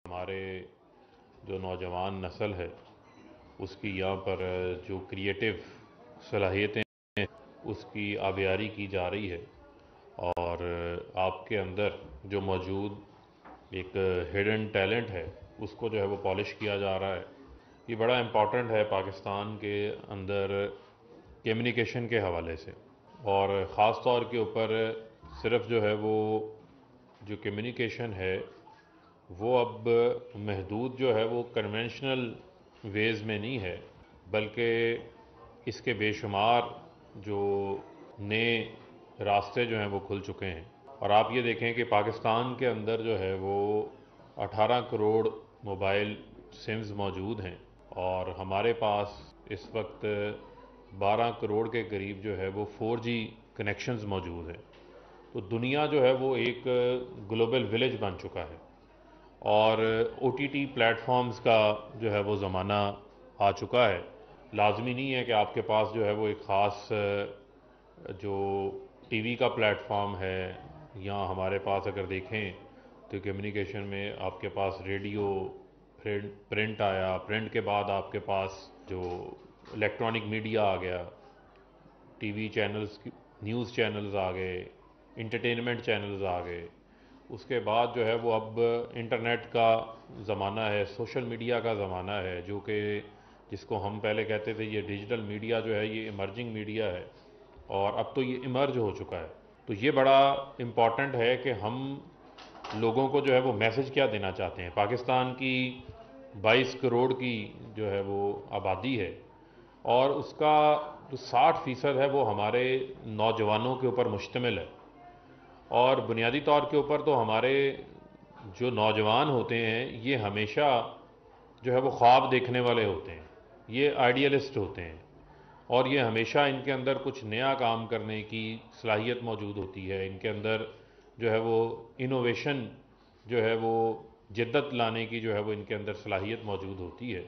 ہمارے جو نوجوان نسل ہے اس کی یہاں پر جو کریٹیو صلاحیتیں ہیں اس کی آبیاری کی جا رہی ہے، اور آپ کے اندر جو موجود ایک ہڈن ٹیلنٹ ہے اس کو جو ہے وہ پالش کیا جا رہا ہے۔ یہ بڑا امپورٹنٹ ہے پاکستان کے اندر کمیونیکیشن کے حوالے سے، اور خاص طور کے اوپر صرف جو ہے وہ جو کمیونیکیشن ہے وہ اب محدود جو ہے وہ کنونشنل ویز میں نہیں ہے، بلکہ اس کے بے شمار جو نئے راستے جو ہیں وہ کھل چکے ہیں۔ اور آپ یہ دیکھیں کہ پاکستان کے اندر جو ہے وہ 18 کروڑ موبائل سمز موجود ہیں، اور ہمارے پاس اس وقت 12 کروڑ کے قریب جو ہے وہ 4G کنیکشنز موجود ہیں۔ تو دنیا جو ہے وہ ایک گلوبل ولیج بن چکا ہے، اور OTT پلیٹ فارمز کا جو ہے وہ زمانہ آ چکا ہے۔ لازمی نہیں ہے کہ آپ کے پاس جو ہے وہ ایک خاص جو ٹی وی کا پلیٹ فارم ہے، یا ہمارے پاس اگر دیکھیں تو کمیونیکیشن میں آپ کے پاس ریڈیو، پرنٹ آیا، پرنٹ کے بعد آپ کے پاس جو الیکٹرانک میڈیا آ گیا، T V channels, news channels آ گئے، انٹرٹینمنٹ چینلز آ گئے۔ اس کے بعد جو ہے وہ اب انٹرنیٹ کا زمانہ ہے، سوشل میڈیا کا زمانہ ہے، جو کہ جس کو ہم پہلے کہتے تھے یہ ڈیجیٹل میڈیا جو ہے یہ ایمرجنگ میڈیا ہے، اور اب تو یہ ایمرج ہو چکا ہے۔ تو یہ بڑا امپورٹنٹ ہے کہ ہم لوگوں کو جو ہے وہ میسج کیا دینا چاہتے ہیں۔ پاکستان کی 22 کروڑ کی جو ہے وہ آبادی ہے، اور اس کا جو 60% ہے وہ ہمارے نوجوانوں کے اوپر مشتمل ہے، اور بنیادی طور کے اوپر تو ہمارے جو نوجوان ہوتے ہیں یہ ہمیشہ جو ہے وہ خواب دیکھنے والے ہوتے ہیں، یہ آئیڈیلسٹ ہوتے ہیں، اور یہ ہمیشہ ان کے اندر کچھ نیا کام کرنے کی صلاحیت موجود ہوتی ہے۔ ان کے اندر جو ہے وہ انوویشن جو ہے وہ جدت لانے کی جو ہے وہ ان کے اندر صلاحیت موجود ہوتی ہے۔